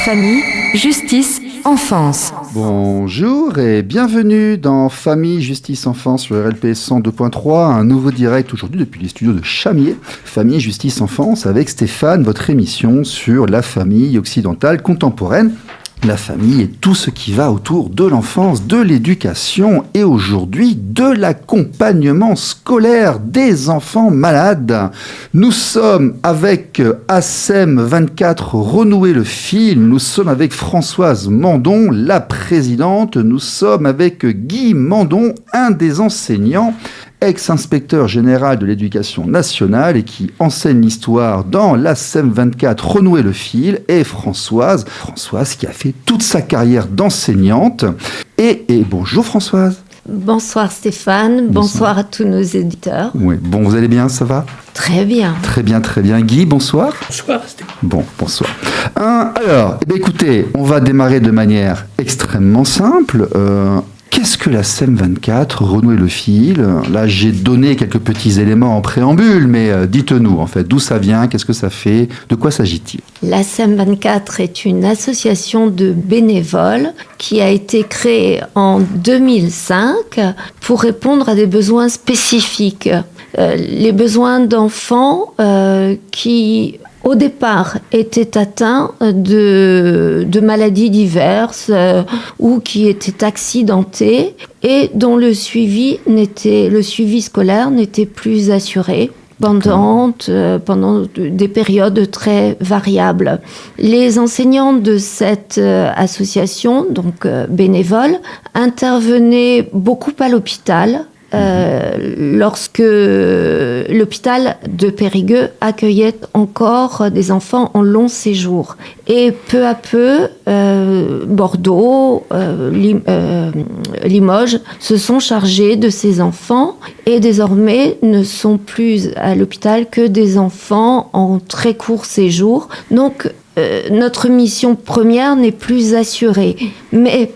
Famille, justice, enfance. Bonjour et bienvenue dans Famille, Justice, Enfance sur RLP 102.3, un nouveau direct aujourd'hui depuis les studios de Chamier. Famille, Justice, Enfance avec Stéphane, votre émission sur la famille occidentale contemporaine. La famille et tout ce qui va autour de l'enfance, de l'éducation et aujourd'hui de l'accompagnement scolaire des enfants malades. Nous sommes avec ASEM 24 Renouer le fil, nous sommes avec Françoise Mandon, la présidente, nous sommes avec Guy Mandon, un des enseignants, ex-inspecteur général de l'éducation nationale et qui enseigne l'histoire dans l'ASEM 24 Renouer le fil, et Françoise qui a fait toute sa carrière d'enseignante. Et bonjour Françoise. Bonsoir Stéphane, bonsoir à tous nos éditeurs. Oui, bon, vous allez bien, ça va ? Très bien. Très bien, très bien. Guy, bonsoir. Bonsoir Stéphane. Bon, bonsoir. Alors, écoutez, on va démarrer de manière extrêmement simple. Qu'est-ce que la SEM 24, Renouer le fil ? Là, j'ai donné quelques petits éléments en préambule, mais dites-nous, en fait, d'où ça vient, qu'est-ce que ça fait, de quoi s'agit-il ? La SEM 24 est une association de bénévoles qui a été créée en 2005 pour répondre à des besoins spécifiques. Les besoins d'enfants qui au départ, étaient atteints de maladies diverses ou qui étaient accidentés et dont le suivi scolaire n'était plus assuré pendant des périodes très variables. Les enseignants de cette association, donc bénévoles, intervenaient beaucoup à l'hôpital, lorsque l'hôpital de Périgueux accueillait encore des enfants en long séjour. Et peu à peu, Bordeaux, Limoges se sont chargés de ces enfants et désormais ne sont plus à l'hôpital que des enfants en très court séjour. Donc, notre mission première n'est plus assurée. Mais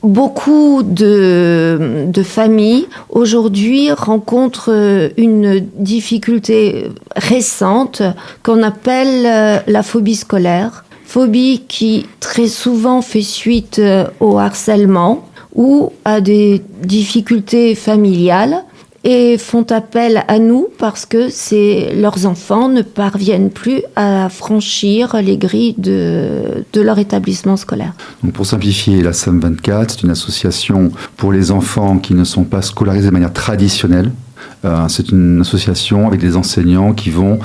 beaucoup de familles aujourd'hui rencontrent une difficulté récente qu'on appelle la phobie scolaire. Phobie qui très souvent fait suite au harcèlement ou à des difficultés familiales et font appel à nous parce que leurs enfants ne parviennent plus à franchir les grilles de leur établissement scolaire. Donc pour simplifier, la SEM 24, c'est une association pour les enfants qui ne sont pas scolarisés de manière traditionnelle. C'est une association avec des enseignants qui vont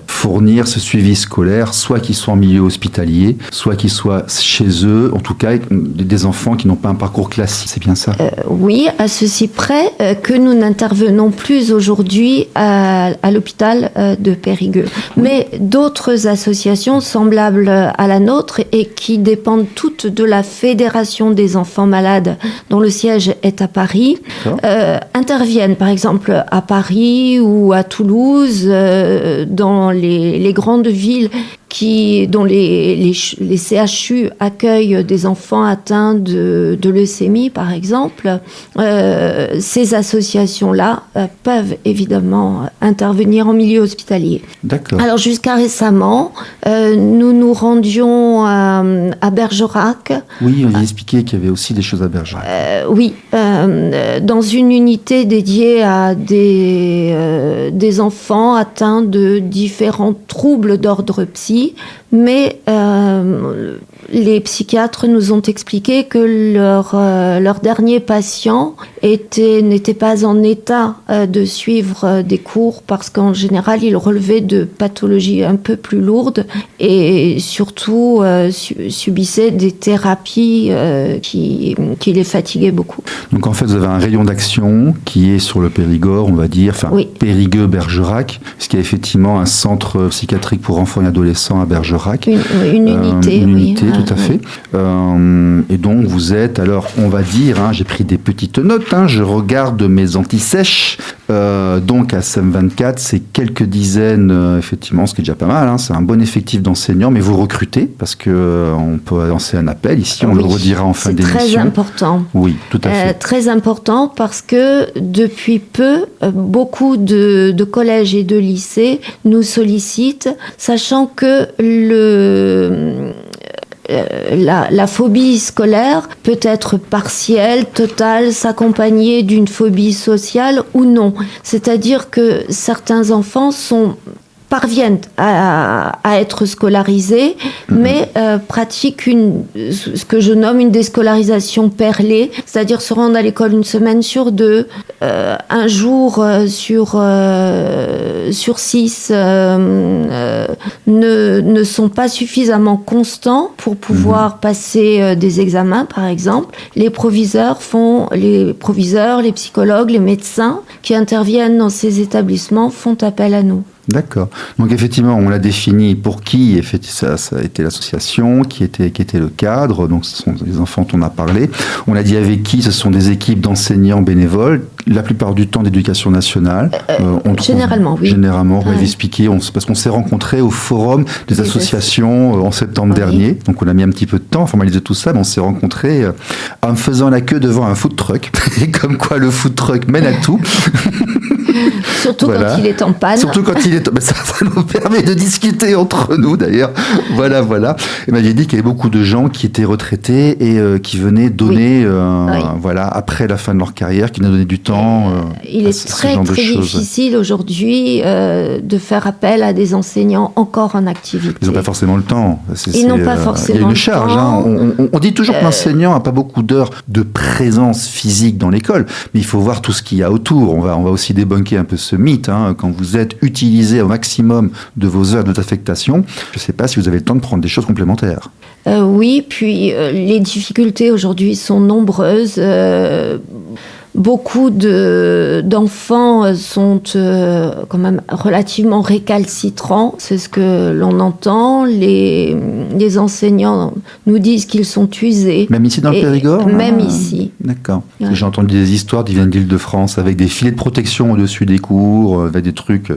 fournir ce suivi scolaire, soit qu'ils soient en milieu hospitalier, soit qu'ils soient chez eux, en tout cas des enfants qui n'ont pas un parcours classique. C'est bien ça ? Oui, à ceci près que nous n'intervenons plus aujourd'hui à l'hôpital de Périgueux. Oui. Mais d'autres associations semblables à la nôtre et qui dépendent toutes de la Fédération des enfants malades, dont le siège est à Paris, interviennent par exemple à Paris ou à Toulouse, dans les grandes villes dont les CHU accueillent des enfants atteints de leucémie, par exemple. Ces associations-là peuvent évidemment intervenir en milieu hospitalier. D'accord. Alors jusqu'à récemment, nous nous rendions à Bergerac. Oui, on a expliqué qu'il y avait aussi des choses à Bergerac. Oui, dans une unité dédiée à des enfants atteints de différents troubles d'ordre psy. Mais les psychiatres nous ont expliqué que leur dernier patient n'étaient pas en état de suivre des cours parce qu'en général, ils relevaient de pathologies un peu plus lourdes et surtout subissaient des thérapies qui les fatiguaient beaucoup. Donc en fait, vous avez un rayon d'action qui est sur le Périgord, on va dire, oui. Périgueux-Bergerac, ce qui est effectivement un centre psychiatrique pour enfants et adolescents à Bergerac. Une unité, une unité, oui. tout à fait. Et donc vous êtes, alors on va dire, j'ai pris des petites notes, je regarde mes antisèches, donc à SEM24, c'est quelques dizaines, effectivement, ce qui est déjà pas mal, c'est un bon effectif d'enseignants, mais vous recrutez, parce qu'on peut lancer un appel, ici on le redira en fin d'émission. C'est très important. Oui, tout à fait. Très important parce que depuis peu, beaucoup de collèges et de lycées nous sollicitent, sachant que la phobie scolaire peut être partielle, totale, s'accompagner d'une phobie sociale ou non. C'est-à-dire que certains enfants parviennent à être scolarisés, mais pratiquent ce que je nomme une déscolarisation perlée, c'est-à-dire se rendre à l'école une semaine sur 2, un jour sur 6, ne sont pas suffisamment constants pour pouvoir passer des examens, par exemple. Les proviseurs, les psychologues, les médecins qui interviennent dans ces établissements font appel à nous. D'accord. Donc effectivement, on l'a défini pour qui ça a été l'association, qui était le cadre. Donc ce sont les enfants dont on a parlé. On a dit avec qui, ce sont des équipes d'enseignants bénévoles, la plupart du temps d'éducation nationale. Généralement, oui. Généralement, on va expliquer, parce qu'on s'est rencontrés au forum des associations en septembre dernier. Donc on a mis un petit peu de temps à formaliser tout ça, mais on s'est rencontrés en me faisant la queue devant un food truck. Et comme quoi le food truck mène à tout. Surtout quand il est en panne. Surtout quand il est... Ça nous permet de discuter entre nous, d'ailleurs. Voilà. Et j'ai dit qu'il y avait beaucoup de gens qui étaient retraités et qui venaient donner, après la fin de leur carrière, qui nous donnaient du temps. Il est très difficile aujourd'hui de faire appel à des enseignants encore en activité. Ils n'ont pas forcément le temps. Ils n'ont pas forcément le temps. Il y a une charge. On dit toujours que l'enseignant n'a pas beaucoup d'heures de présence physique dans l'école, mais il faut voir tout ce qu'il y a autour. On va aussi débunker un peu ce mythe, quand vous êtes utilisé au maximum de vos heures d'affectation, je ne sais pas si vous avez le temps de prendre des choses complémentaires. Oui, puis les difficultés aujourd'hui sont nombreuses. Beaucoup d'enfants sont quand même relativement récalcitrants, c'est ce que l'on entend. Les enseignants nous disent qu'ils sont usés. Même ici dans le Périgord ? Même ici. D'accord. Ouais. J'ai entendu des histoires qui viennent d'Île-de-France avec des filets de protection au-dessus des cours, avec des trucs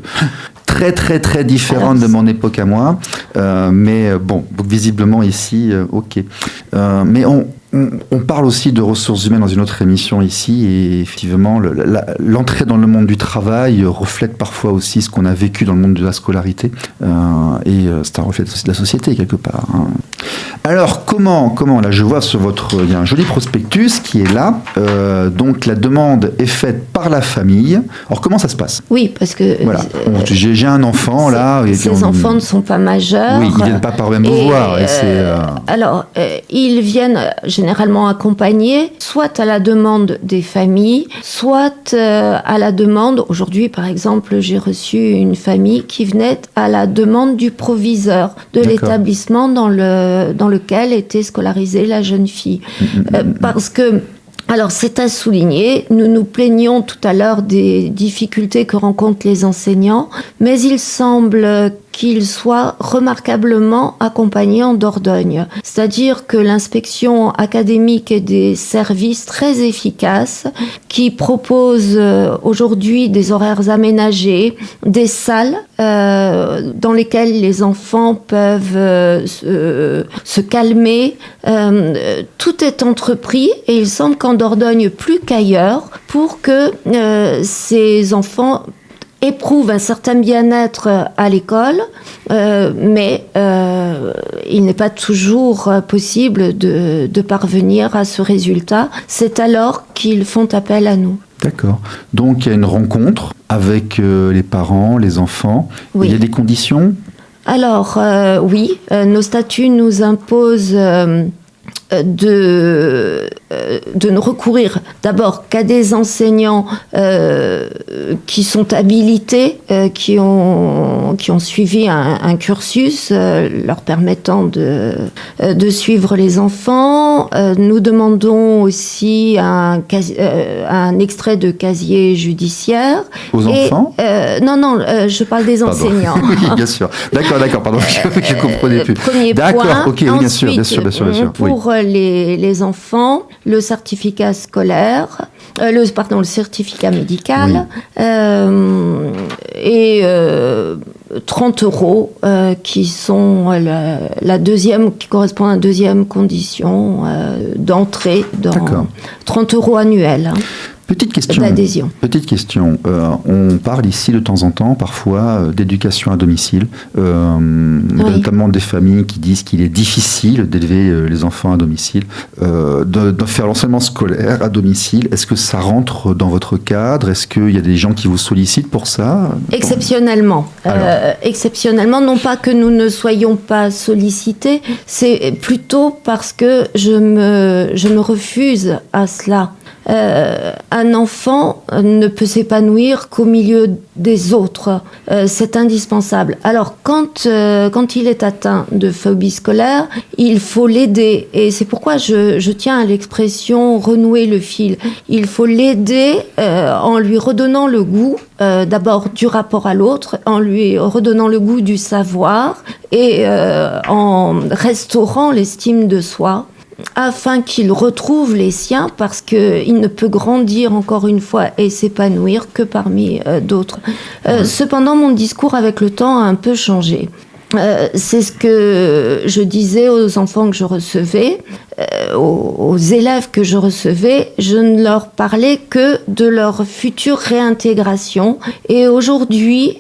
très très très différents de mon époque à moi. Mais bon, visiblement ici, ok. Mais on parle aussi de ressources humaines dans une autre émission ici, et effectivement, l'entrée dans le monde du travail reflète parfois aussi ce qu'on a vécu dans le monde de la scolarité, et c'est un reflet de la société quelque part. Alors, comment là, je vois il y a un joli prospectus qui est là, donc la demande est faite par la famille. Alors, comment ça se passe ? Oui, parce que... Voilà, j'ai un enfant là... Ces enfants ne sont pas majeurs. Oui, ils ne viennent pas par eux-mêmes vous voir. Alors, ils viennent généralement accompagnés, soit à la demande des familles, soit à la demande... Aujourd'hui, par exemple, j'ai reçu une famille qui venait à la demande du proviseur de l'établissement dans lequel était scolarisée la jeune fille. Parce que... Alors, c'est à souligner, nous nous plaignons tout à l'heure des difficultés que rencontrent les enseignants, mais il semble qu'ils soient remarquablement accompagnés en Dordogne. C'est-à-dire que l'inspection académique est des services très efficaces qui proposent aujourd'hui des horaires aménagés, des salles dans lesquelles les enfants peuvent se calmer. Tout est entrepris et il semble qu'en Dordogne plus qu'ailleurs pour que ces enfants éprouvent un certain bien-être à l'école, mais il n'est pas toujours possible de parvenir à ce résultat. C'est alors qu'ils font appel à nous. D'accord. Donc il y a une rencontre avec les parents, les enfants. Oui. Il y a des conditions ? Alors oui, nos statuts nous imposent de ne recourir d'abord qu'à des enseignants qui sont habilités, qui ont suivi un cursus leur permettant de suivre les enfants. Nous demandons aussi un extrait de casier judiciaire. Aux enfants ? Non, je parle des enseignants. Oui, bien sûr. D'accord, pardon, je ne comprenais plus. Premier D'accord, point. ok, oui, bien sûr. Pour les enfants, le certificat scolaire, le certificat médical, et 30 € qui sont qui correspondent à la deuxième condition d'entrée dans 30 € annuels. Petite question. D'adhésion. On parle ici de temps en temps, parfois, d'éducation à domicile, notamment des familles qui disent qu'il est difficile d'élever les enfants à domicile, de faire l'enseignement scolaire à domicile. Est-ce que ça rentre dans votre cadre ? Est-ce qu'il y a des gens qui vous sollicitent pour ça ? Exceptionnellement. Exceptionnellement, non pas que nous ne soyons pas sollicités, c'est plutôt parce que je me refuse à cela. Un enfant ne peut s'épanouir qu'au milieu des autres. C'est indispensable. Alors, quand il est atteint de phobie scolaire, il faut l'aider. Et c'est pourquoi je tiens à l'expression « renouer le fil ». Il faut l'aider en lui redonnant le goût, d'abord du rapport à l'autre, en lui redonnant le goût du savoir et en restaurant l'estime de soi, afin qu'il retrouve les siens, parce qu'il ne peut grandir, encore une fois, et s'épanouir que parmi d'autres. Cependant, mon discours avec le temps a un peu changé. C'est ce que je disais aux enfants que je recevais, aux élèves que je recevais. Je ne leur parlais que de leur future réintégration. Et aujourd'hui,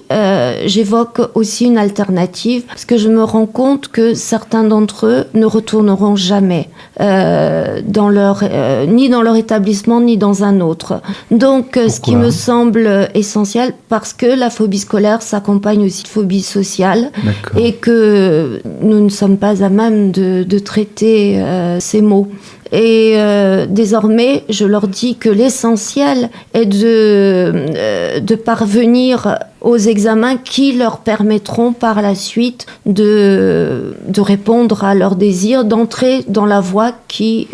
j'évoque aussi une alternative, parce que je me rends compte que certains d'entre eux ne retourneront jamais ni dans leur établissement, ni dans un autre. Donc, ce qui me semble essentiel, parce que la phobie scolaire s'accompagne aussi de phobie sociale. D'accord. Et que nous ne sommes pas à même de traiter ces mots. Et désormais, je leur dis que l'essentiel est de parvenir aux examens qui leur permettront par la suite de répondre à leurs désirs, d'entrer dans la voie qui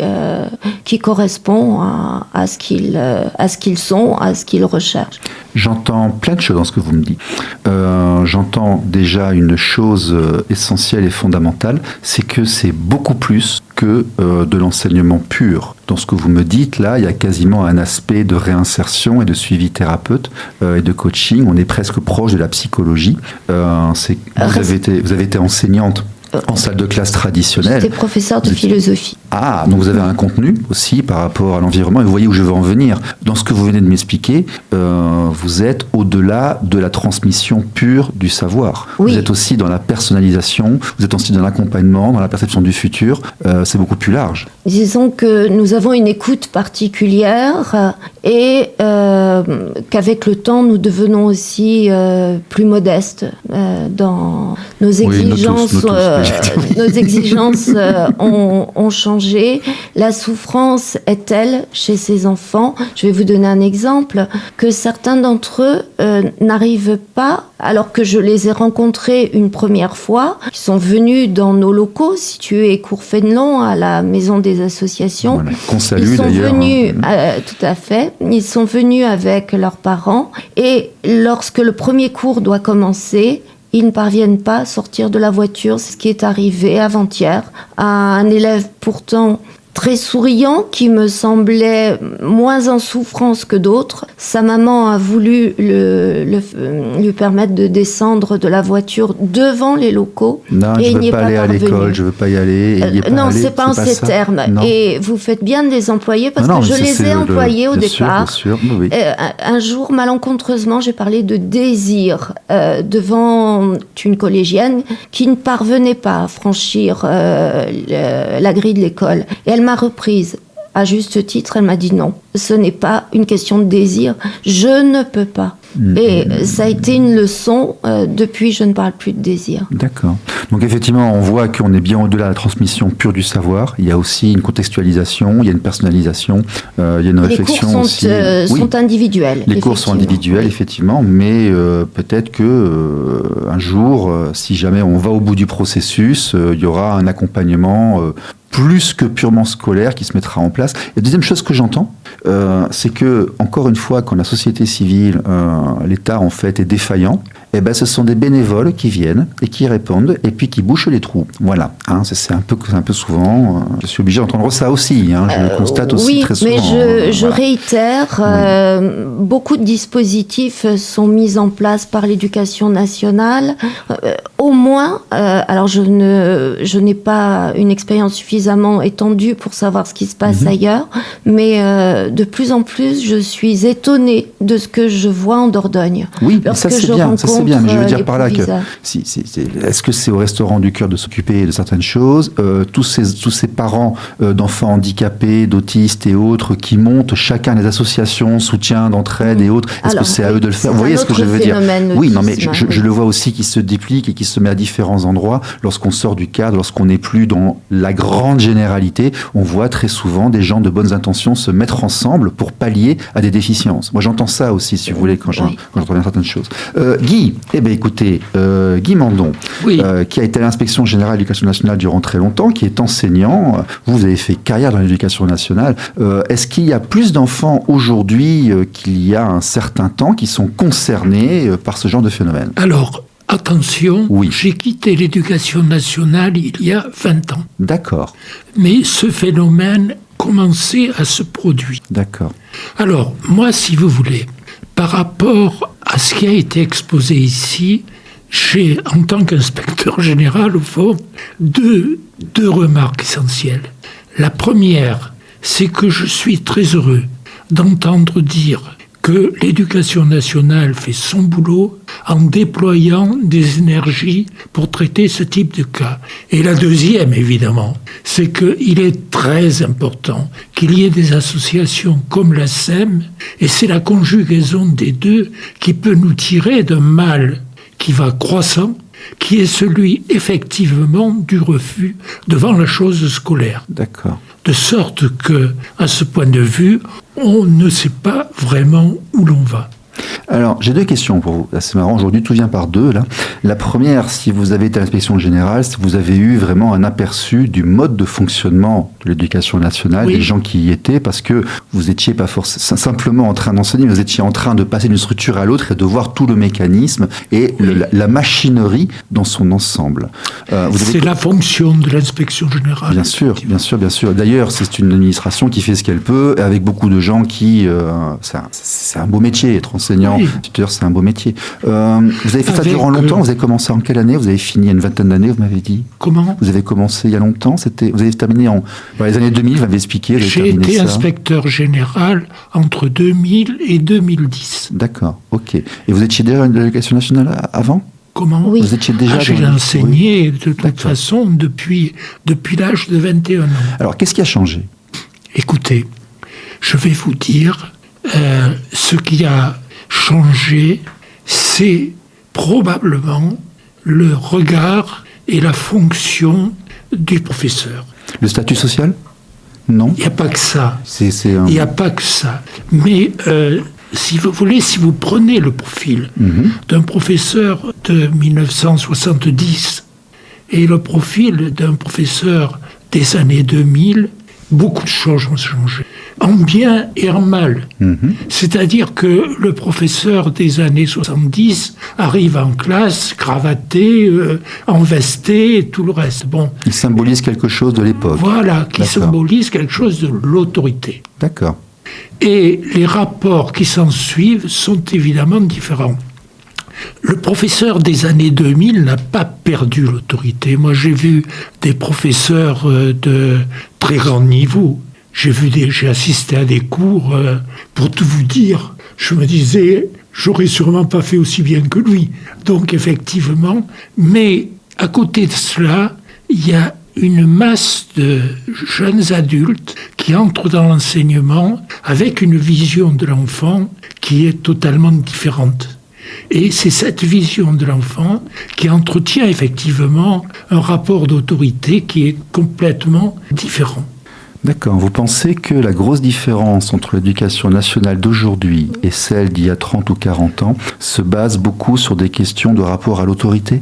correspond à ce qu'ils sont, à ce qu'ils recherchent. J'entends plein de choses dans ce que vous me dites. J'entends déjà une chose essentielle et fondamentale, c'est que c'est beaucoup plus que de l'enseignement pur. Dans ce que vous me dites, là, il y a quasiment un aspect de réinsertion et de suivi thérapeute et de coaching. On est presque proche de la psychologie. Vous avez été enseignante en salle de classe traditionnelle. J'étais professeur de philosophie. Ah, donc vous avez un contenu aussi par rapport à l'environnement, et vous voyez où je veux en venir. Dans ce que vous venez de m'expliquer, vous êtes au-delà de la transmission pure du savoir. Oui. Vous êtes aussi dans la personnalisation, vous êtes aussi dans l'accompagnement, dans la perception du futur. C'est beaucoup plus large. Disons que nous avons une écoute particulière et qu'avec le temps, nous devenons aussi plus modestes dans nos exigences. Nos exigences ont changé. La souffrance est telle chez ces enfants, je vais vous donner un exemple, que certains d'entre eux n'arrivent pas, alors que je les ai rencontrés une première fois. Ils sont venus dans nos locaux situés cours Fénelon, à la maison des associations. Voilà, qu'on salue ils sont d'ailleurs. Venus, tout à fait. Ils sont venus avec leurs parents et lorsque le premier cours doit commencer, ils ne parviennent pas à sortir de la voiture. C'est ce qui est arrivé avant-hier à un élève pourtant très souriant, qui me semblait moins en souffrance que d'autres. Sa maman a voulu lui permettre de descendre de la voiture devant les locaux. Non, je ne veux pas aller à l'école, je ne veux pas y aller. Non, ce n'est pas en ces termes. Non. Et vous faites bien de les employer, parce que je les ai employés au départ. Bien sûr, oui. Un jour, malencontreusement, j'ai parlé de désir devant une collégienne qui ne parvenait pas à franchir la grille de l'école. Et elle m'a reprise. À juste titre, elle m'a dit non, ce n'est pas une question de désir, je ne peux pas. Et ça a été une leçon. Depuis, je ne parle plus de désir. D'accord. Donc effectivement, on voit qu'on est bien au-delà de la transmission pure du savoir. Il y a aussi une contextualisation, il y a une personnalisation, il y a une réflexion aussi. Les cours sont individuels. Les cours sont individuels, effectivement, mais peut-être que un jour, si jamais on va au bout du processus, il y aura un accompagnement plus que purement scolaire qui se mettra en place. Et la deuxième chose que j'entends, c'est que, encore une fois, quand la société civile, l'État en fait est défaillant, eh ben, ce sont des bénévoles qui viennent et qui répondent et puis qui bouchent les trous. Voilà, hein, c'est un peu souvent. Je suis obligé d'entendre ça aussi. Hein, je le constate aussi très souvent. Oui, mais je réitère. Beaucoup de dispositifs sont mis en place par l'Éducation nationale. Au moins, alors je n'ai pas une expérience suffisamment étendue pour savoir ce qui se passe ailleurs, mais de plus en plus, je suis étonnée de ce que je vois en Dordogne. Oui, ça c'est bien. Ça c'est bien, mais je veux dire par là que est-ce que c'est au restaurant du cœur de s'occuper de certaines choses, tous ces parents d'enfants handicapés, d'autistes et autres qui montent chacun des associations, soutien, d'entraide et autres, est-ce que c'est à eux de le faire? Vous voyez ce que je veux dire? Oui, non, mais je le vois aussi qui se déplique et qui se met à différents endroits lorsqu'on sort du cadre, lorsqu'on n'est plus dans la grande généralité. On voit très souvent des gens de bonnes intentions se mettre ensemble pour pallier à des déficiences. Moi, j'entends ça aussi, si vous voulez, quand j'entends bien certaines choses. Guy, eh bien écoutez, Guy Mandon, qui a été à l'inspection générale de l'éducation nationale durant très longtemps, qui est enseignant, vous avez fait carrière dans l'éducation nationale. Est-ce qu'il y a plus d'enfants aujourd'hui qu'il y a un certain temps qui sont concernés par ce genre de phénomène? Alors, attention, j'ai quitté l'éducation nationale il y a 20 ans. D'accord. Mais ce phénomène commençait à se produire. D'accord. Alors, moi, si vous voulez, par rapport à ce qui a été exposé ici, j'ai, en tant qu'inspecteur général, au fond, deux remarques essentielles. La première, c'est que je suis très heureux d'entendre dire que l'éducation nationale fait son boulot en déployant des énergies pour traiter ce type de cas. Et la deuxième, évidemment, c'est qu'il est très important qu'il y ait des associations comme la SEM, et c'est la conjugaison des deux qui peut nous tirer d'un mal qui va croissant, qui est celui, effectivement, du refus devant la chose scolaire. D'accord. De sorte que, à ce point de vue, on ne sait pas vraiment où l'on va. Alors, j'ai deux questions pour vous. Là, c'est marrant, aujourd'hui, tout vient par deux. Là. La première, si vous avez été à l'inspection générale, si vous avez eu vraiment un aperçu du mode de fonctionnement de l'éducation nationale, des gens qui y étaient, parce que vous n'étiez pas forcément simplement en train d'enseigner, mais vous étiez en train de passer d'une structure à l'autre et de voir tout le mécanisme et la machinerie dans son ensemble. C'est la fonction de l'inspection générale. Bien sûr, bien sûr, bien sûr. D'ailleurs, c'est une administration qui fait ce qu'elle peut, avec beaucoup de gens qui... c'est un beau métier, être enseignant, tuteur, c'est un beau métier. Vous avez fait ça durant longtemps. Vous avez commencé en quelle année? Vous avez fini il y a une vingtaine d'années, vous m'avez dit. Comment? Vous avez commencé il y a longtemps. Vous avez terminé dans les années 2000, vous m'avez expliqué. J'ai été inspecteur général entre 2000 et 2010. D'accord, ok. Et vous étiez déjà de l'éducation nationale avant? Comment? Oui. Vous étiez déjà j'ai enseigné de toute façon depuis l'âge de 21 ans. Alors, qu'est-ce qui a changé? Écoutez, je vais vous dire ce qui a changé, c'est probablement le regard et la fonction du professeur. Le statut social? Non. Il n'y a pas que ça. Il n'y a pas que ça. Mais si vous voulez, si vous prenez le profil d'un professeur de 1970 et le profil d'un professeur des années 2000, beaucoup de choses ont changé, en bien et en mal. C'est-à-dire que le professeur des années 70 arrive en classe, cravaté, envesté et tout le reste. Bon. Il symbolise quelque chose de l'époque. Voilà, qui symbolise quelque chose de l'autorité. D'accord. Et les rapports qui s'en suivent sont évidemment différents. Le professeur des années 2000 n'a pas perdu l'autorité. Moi, j'ai vu des professeurs de très grand niveau. J'ai assisté à des cours, pour tout vous dire, je me disais, j'aurais sûrement pas fait aussi bien que lui. Donc, effectivement, mais à côté de cela, il y a une masse de jeunes adultes qui entrent dans l'enseignement avec une vision de l'enfant qui est totalement différente. Et c'est cette vision de l'enfant qui entretient effectivement un rapport d'autorité qui est complètement différent. D'accord. Vous pensez que la grosse différence entre l'éducation nationale d'aujourd'hui et celle d'il y a 30 ou 40 ans se base beaucoup sur des questions de rapport à l'autorité ?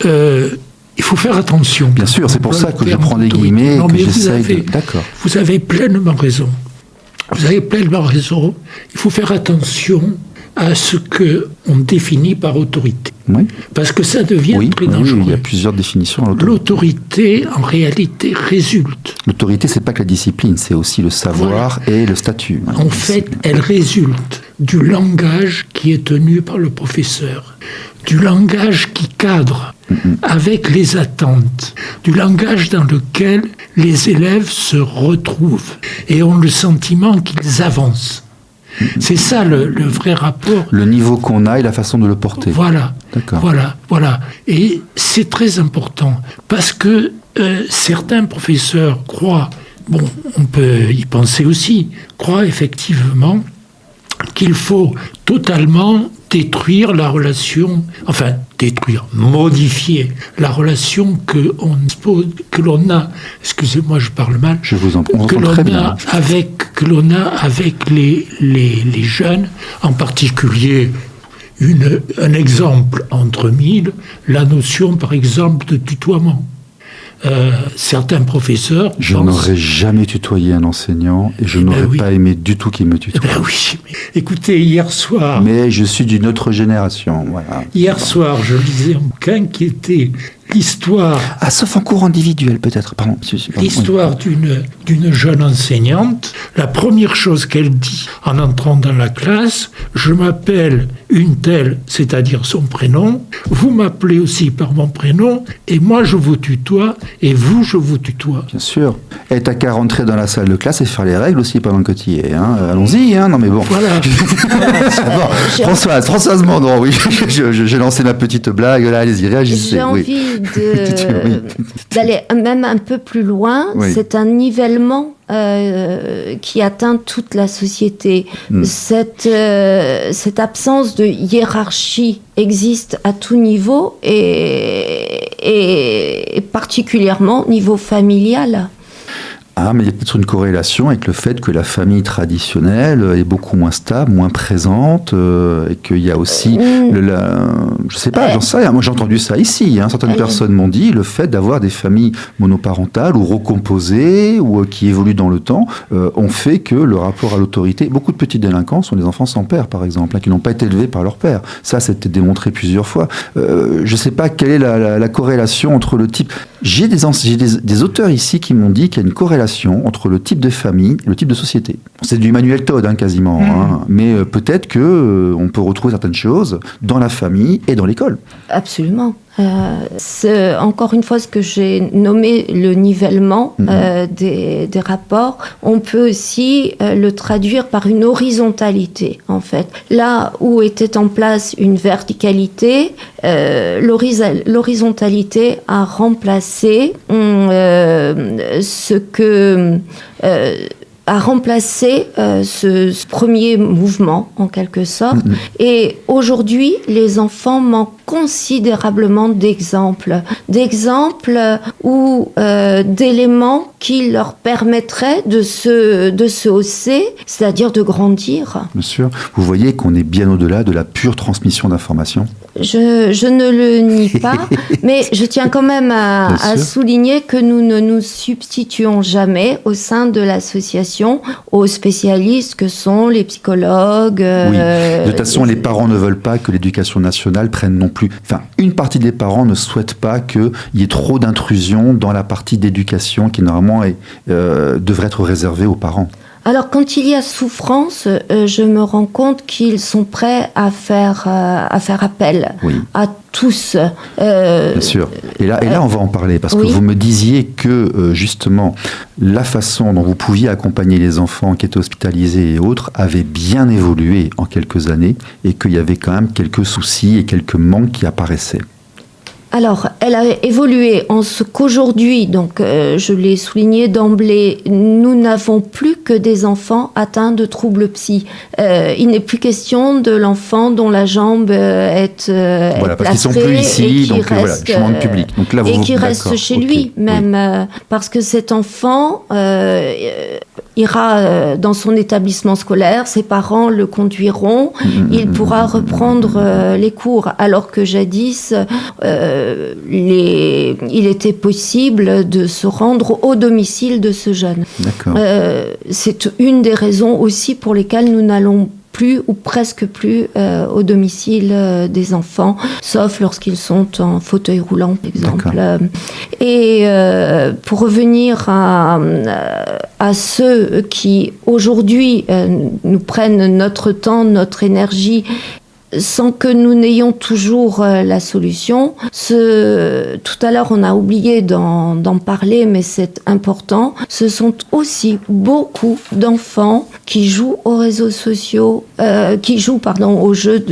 Il faut faire attention. Bien sûr, c'est pour ça que je prends des guillemets et que j'essaye de... D'accord. Vous avez pleinement raison. Vous avez pleinement raison. Il faut faire attention à ce qu'on définit par autorité. Oui. Parce que ça devient très dangereux. Oui, il y a plusieurs définitions à l'autorité. L'autorité, en réalité, résulte. L'autorité, c'est pas que la discipline, c'est aussi le savoir et le statut. En fait, elle résulte du langage qui est tenu par le professeur, du langage qui cadre avec les attentes, du langage dans lequel les élèves se retrouvent et ont le sentiment qu'ils avancent. C'est ça le vrai rapport. Le niveau qu'on a et la façon de le porter. Voilà. D'accord. Voilà. Et c'est très important parce que certains professeurs croient, bon, on peut y penser aussi, croient effectivement qu'il faut totalement détruire la relation, modifier la relation que l'on a, excusez-moi, je parle mal, je vous en prie, que l'on a avec les jeunes, en particulier un exemple entre mille, la notion par exemple de tutoiement. Certains professeurs... Je n'aurais jamais tutoyé un enseignant et je n'aurais pas aimé du tout qu'il me tutoie. Oui, mais écoutez, hier soir... Mais je suis d'une autre génération, voilà. Hier soir, je lisais un bouquin qui était l'histoire... Ah, sauf en cours individuel, peut-être, pardon. L'histoire d'une jeune enseignante. La première chose qu'elle dit en entrant dans la classe, je m'appelle une telle, c'est-à-dire son prénom, vous m'appelez aussi par mon prénom, et moi je vous tutoie, et vous je vous tutoie. Bien sûr. Et t'as qu'à rentrer dans la salle de classe et faire les règles aussi pendant que tu y es. Hein. Allons-y, hein. Non mais bon. Voilà. Bon. Françoise Mandron, oui. J'ai lancé ma petite blague, là, allez-y, réagissez. J'ai envie d'aller même un peu plus loin. Oui. C'est un nivellement qui atteint toute la société. Cette absence de hiérarchie existe à tout niveau et particulièrement au niveau familial. Ah, mais il y a peut-être une corrélation avec le fait que la famille traditionnelle est beaucoup moins stable, moins présente, et qu'il y a aussi, je sais pas, j'en sais rien. Moi j'ai entendu ça ici. Certaines personnes m'ont dit le fait d'avoir des familles monoparentales ou recomposées ou qui évoluent dans le temps ont fait que le rapport à l'autorité. Beaucoup de petits délinquants sont des enfants sans père, par exemple, qui n'ont pas été élevés par leur père. Ça, c'était démontré plusieurs fois. Je sais pas quelle est la corrélation entre le type. J'ai des auteurs ici qui m'ont dit qu'il y a une corrélation entre le type de famille et le type de société. C'est du Emmanuel Todd, quasiment. Mais peut-être qu'on peut retrouver certaines choses dans la famille et dans l'école. Absolument. C'est encore une fois ce que j'ai nommé le nivellement des rapports. On peut aussi le traduire par une horizontalité, en fait. Là où était en place une verticalité, l'horizontalité a remplacé ce premier mouvement, en quelque sorte. Et aujourd'hui, les enfants manquent considérablement d'exemples ou d'éléments qui leur permettraient de se hausser, c'est-à-dire de grandir. Bien sûr. Vous voyez qu'on est bien au-delà de la pure transmission d'informations. Je ne le nie pas, mais je tiens quand même à souligner que nous ne nous substituons jamais au sein de l'association aux spécialistes que sont les psychologues. Oui, de toute façon, les parents ne veulent pas que l'éducation nationale prenne non plus... Enfin, une partie des parents ne souhaite pas qu'il y ait trop d'intrusion dans la partie d'éducation qui, normalement, devrait être réservée aux parents. Alors, quand il y a souffrance, je me rends compte qu'ils sont prêts à faire appel à tous. Bien sûr. Et là, on va en parler, parce que vous me disiez que, justement, la façon dont vous pouviez accompagner les enfants qui étaient hospitalisés et autres avait bien évolué en quelques années, et qu'il y avait quand même quelques soucis et quelques manques qui apparaissaient. Alors, elle a évolué en ce qu'aujourd'hui, donc je l'ai souligné d'emblée, nous n'avons plus que des enfants atteints de troubles psy. Il n'est plus question de l'enfant dont la jambe est Voilà, parce qu'ils sont plus ici, donc voilà, je demande public. Donc là, et qui reste chez lui, même, parce que cet enfant ira dans son établissement scolaire, ses parents le conduiront, il pourra reprendre les cours, alors que jadis, il était possible de se rendre au domicile de ce jeune. D'accord. C'est une des raisons aussi pour lesquelles nous n'allons plus ou presque plus au domicile des enfants, sauf lorsqu'ils sont en fauteuil roulant, par exemple. Et pour revenir à ceux qui, aujourd'hui, nous prennent notre temps, notre énergie, sans que nous n'ayons toujours la solution. Tout à l'heure, on a oublié d'en parler, mais c'est important. Ce sont aussi beaucoup d'enfants qui jouent aux réseaux sociaux, aux jeux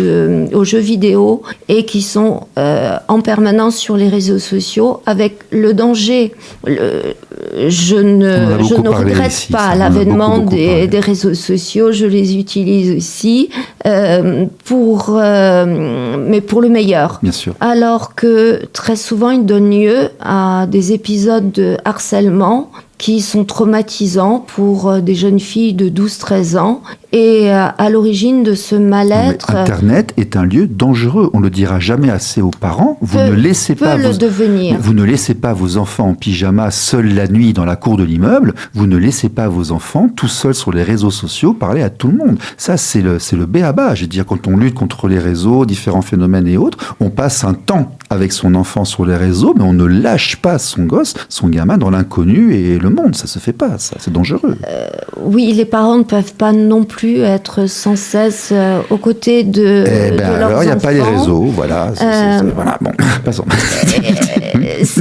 vidéo, et qui sont en permanence sur les réseaux sociaux avec le danger. Je ne regrette pas l'avènement des réseaux sociaux, je les utilise aussi mais pour le meilleur. Bien sûr. Alors que très souvent, ils donnent lieu à des épisodes de harcèlement qui sont traumatisants pour des jeunes filles de 12-13 ans. Et à l'origine de ce mal-être... Mais Internet est un lieu dangereux. On ne le dira jamais assez aux parents. Vous ne laissez pas vos enfants en pyjama seuls la nuit dans la cour de l'immeuble. Vous ne laissez pas vos enfants tout seuls sur les réseaux sociaux parler à tout le monde. Ça, c'est le b.a.-ba. Je veux dire, quand on lutte contre les réseaux, différents phénomènes et autres, on passe un temps avec son enfant sur les réseaux, mais on ne lâche pas son gosse, son gamin dans l'inconnu et le monde. Ça se fait pas, ça. C'est dangereux. Oui, les parents ne peuvent pas non plus être sans cesse aux côtés de leurs alors, il n'y a enfants. pas les réseaux, voilà. Voilà, bon, passons.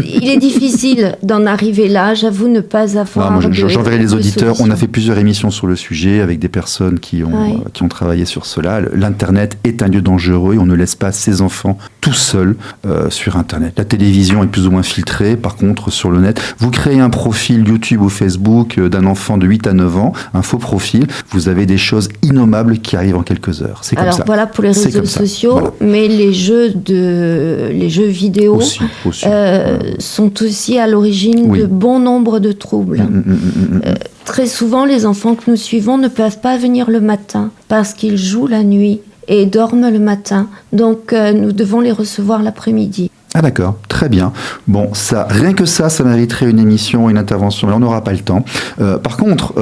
Il est difficile d'en arriver là, j'avoue ne pas avoir j'enverrai les auditeurs. solution. On a fait plusieurs émissions sur le sujet avec des personnes qui ont travaillé sur cela. L'Internet est un lieu dangereux et on ne laisse pas ses enfants tout seuls sur Internet. La télévision est plus ou moins filtrée, par contre, sur le net. Vous créez un profil YouTube ou Facebook d'un enfant de 8 à 9 ans, un faux profil, vous avez des choses innommables qui arrivent en quelques heures. C'est comme ça. Alors voilà pour les réseaux sociaux, voilà. Mais les jeux vidéo aussi. sont aussi à l'origine de bon nombre de troubles. Très souvent, les enfants que nous suivons ne peuvent pas venir le matin parce qu'ils jouent la nuit et dorment le matin. Donc nous devons les recevoir l'après-midi. Ah d'accord, très bien. Bon, rien que ça mériterait une émission, une intervention, mais on n'aura pas le temps. Par contre,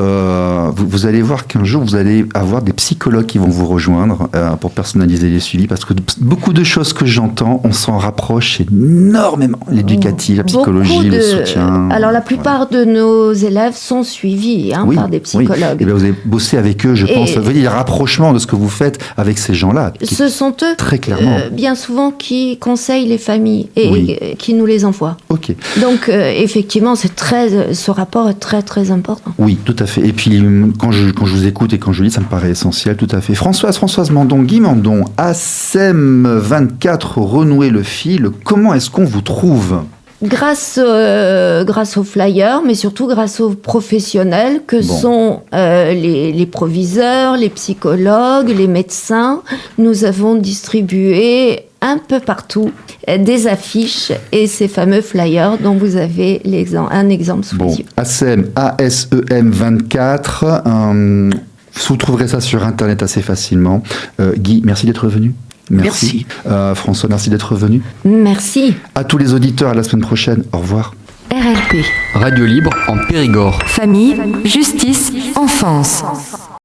vous allez voir qu'un jour, vous allez avoir des psychologues qui vont vous rejoindre pour personnaliser les suivis, parce que beaucoup de choses que j'entends, on s'en rapproche énormément. L'éducatif, la psychologie, le soutien. Alors la plupart de nos élèves sont suivis par des psychologues. Et bien, vous avez bossé avec eux, je pense. Vous voyez le rapprochement de ce que vous faites avec ces gens-là. Ce sont eux, très clairement, bien souvent, qui conseillent les familles et qui nous les envoient. Ok. Donc, effectivement, ce rapport est très, très important. Oui, tout à fait. Et puis, quand je vous écoute et quand je lis, ça me paraît essentiel, tout à fait. Françoise Mandon, Guy Mandon, ASEM24, renouer le fil, comment est-ce qu'on vous trouve ? Grâce aux flyers, mais surtout grâce aux professionnels que sont les proviseurs, les psychologues, les médecins. Nous avons distribué un peu partout des affiches et ces fameux flyers dont vous avez un exemple sous les yeux. ASEM 24, vous trouverez ça sur Internet assez facilement. Guy, merci d'être venu. Merci. François, merci d'être venu. Merci. À tous les auditeurs, à la semaine prochaine. Au revoir. RLP. Radio Libre en Périgord. Famille, justice, enfance.